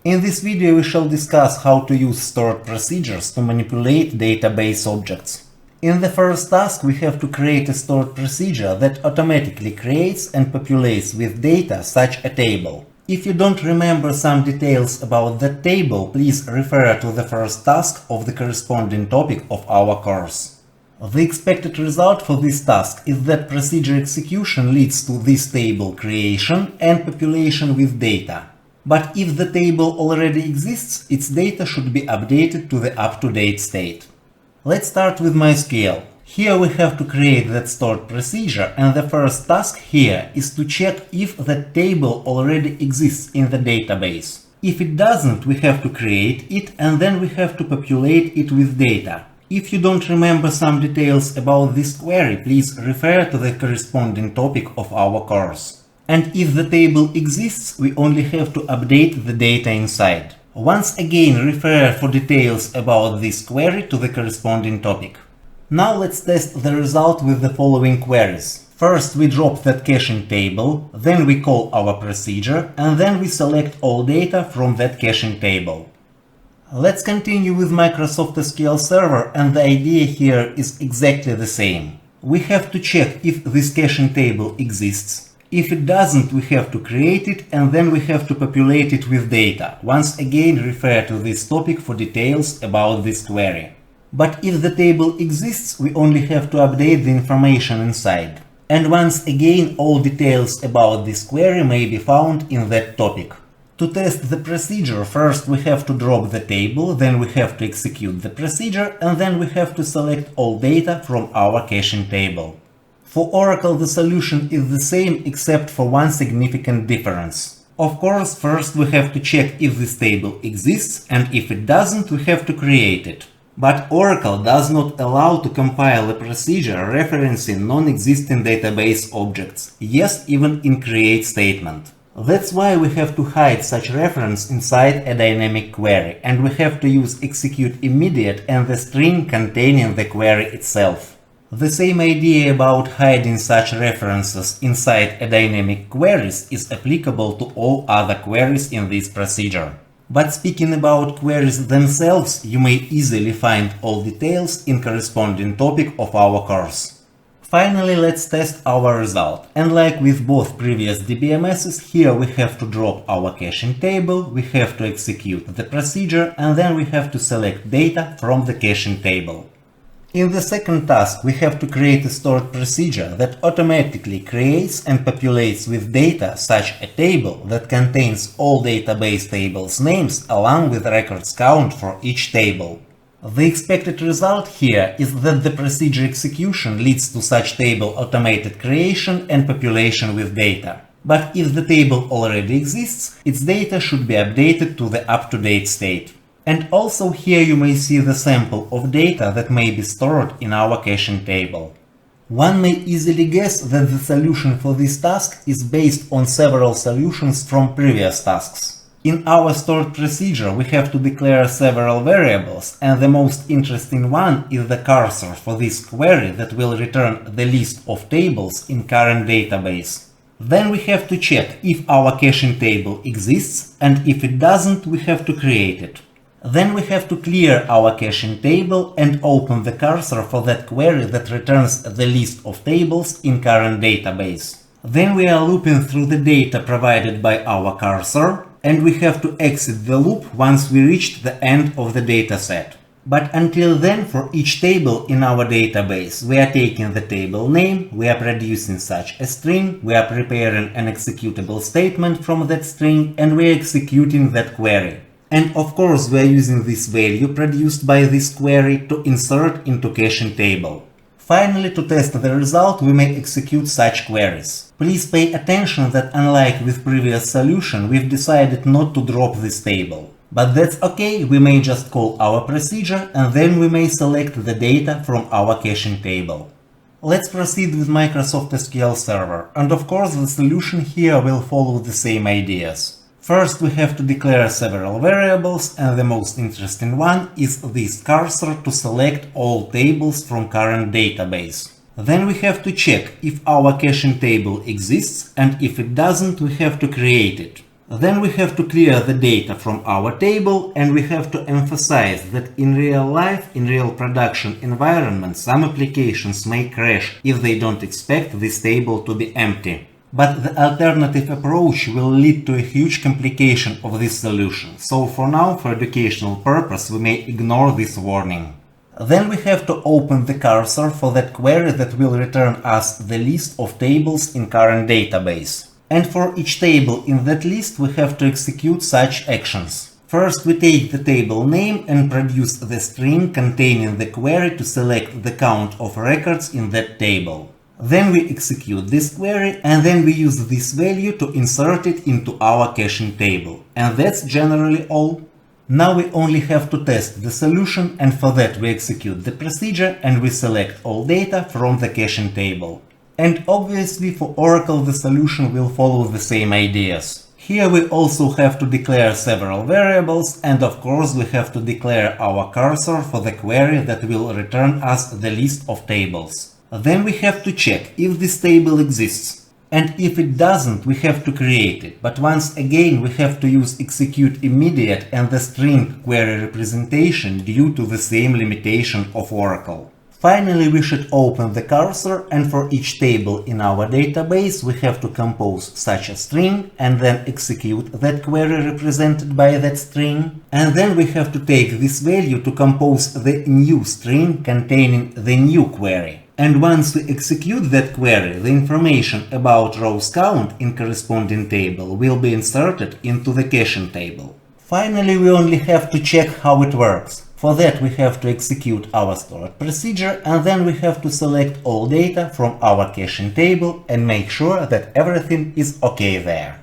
In this video we shall discuss how to use stored procedures to manipulate database objects. In the first task we have to create a stored procedure that automatically creates and populates with data such a table. If you don't remember some details about that table, please refer to the first task of the corresponding topic of our course. The expected result for this task is that procedure execution leads to this table creation and population with data. But if the table already exists, its data should be updated to the up-to-date state. Let's start with MySQL. Here we have to create that stored procedure, and the first task here is to check if that table already exists in the database. If it doesn't, we have to create it and then we have to populate it with data. If you don't remember some details about this query, please refer to the corresponding topic of our course. And if the table exists, we only have to update the data inside. Once again, refer for details about this query to the corresponding topic. Now let's test the result with the following queries. First we drop that caching table, then we call our procedure, and then we select all data from that caching table. Let's continue with Microsoft SQL Server, and the idea here is exactly the same. We have to check if this caching table exists. If it doesn't, we have to create it and then we have to populate it with data. Once again, refer to this topic for details about this query. But if the table exists, we only have to update the information inside. And once again, all details about this query may be found in that topic. To test the procedure, first we have to drop the table, then we have to execute the procedure, and then we have to select all data from our caching table. For Oracle, the solution is the same except for one significant difference. Of course, first we have to check if this table exists, and if it doesn't, we have to create it. But Oracle does not allow to compile a procedure referencing non-existing database objects, yes, even in create statement. That's why we have to hide such reference inside a dynamic query, and we have to use execute immediate and the string containing the query itself. The same idea about hiding such references inside a dynamic queries is applicable to all other queries in this procedure. But speaking about queries themselves, you may easily find all details in corresponding topic of our course. Finally, let's test our result. And like with both previous DBMSs, here we have to drop our caching table, we have to execute the procedure, and then we have to select data from the caching table. In the second task, we have to create a stored procedure that automatically creates and populates with data such a table that contains all database tables names along with records count for each table. The expected result here is that the procedure execution leads to such table automated creation and population with data. But if the table already exists, its data should be updated to the up-to-date state. And also here you may see the sample of data that may be stored in our caching table. One may easily guess that the solution for this task is based on several solutions from previous tasks. In our stored procedure we have to declare several variables, and the most interesting one is the cursor for this query that will return the list of tables in current database. Then we have to check if our caching table exists, and if it doesn't, we have to create it. Then we have to clear our caching table and open the cursor for that query that returns the list of tables in current database. Then we are looping through the data provided by our cursor, and we have to exit the loop once we reach the end of the dataset. But until then, for each table in our database, we are taking the table name, we are producing such a string, we are preparing an executable statement from that string, and we are executing that query. And of course we are using this value produced by this query to insert into caching table. Finally, to test the result, we may execute such queries. Please pay attention that unlike with previous solution, we've decided not to drop this table. But that's okay, we may just call our procedure and then we may select the data from our caching table. Let's proceed with Microsoft SQL Server, and of course the solution here will follow the same ideas. First we have to declare several variables, and the most interesting one is this cursor to select all tables from current database. Then we have to check if our caching table exists, and if it doesn't, we have to create it. Then we have to clear the data from our table, and we have to emphasize that in real life, in real production environment, some applications may crash if they don't expect this table to be empty. But the alternative approach will lead to a huge complication of this solution, so for now, for educational purpose, we may ignore this warning. Then we have to open the cursor for that query that will return us the list of tables in current database. And for each table in that list, we have to execute such actions. First, we take the table name and produce the string containing the query to select the count of records in that table. Then we execute this query, and then we use this value to insert it into our caching table. And that's generally all. Now we only have to test the solution, and for that we execute the procedure and we select all data from the caching table. And obviously for Oracle the solution will follow the same ideas. Here we also have to declare several variables, and of course we have to declare our cursor for the query that will return us the list of tables. Then we have to check if this table exists. And if it doesn't, we have to create it. But once again we have to use execute immediate and the string query representation due to the same limitation of Oracle. Finally, we should open the cursor, and for each table in our database we have to compose such a string and then execute that query represented by that string. And then we have to take this value to compose the new string containing the new query. And once we execute that query, the information about rows count in corresponding table will be inserted into the caching table. Finally, we only have to check how it works. For that we have to execute our stored procedure, and then we have to select all data from our caching table and make sure that everything is okay there.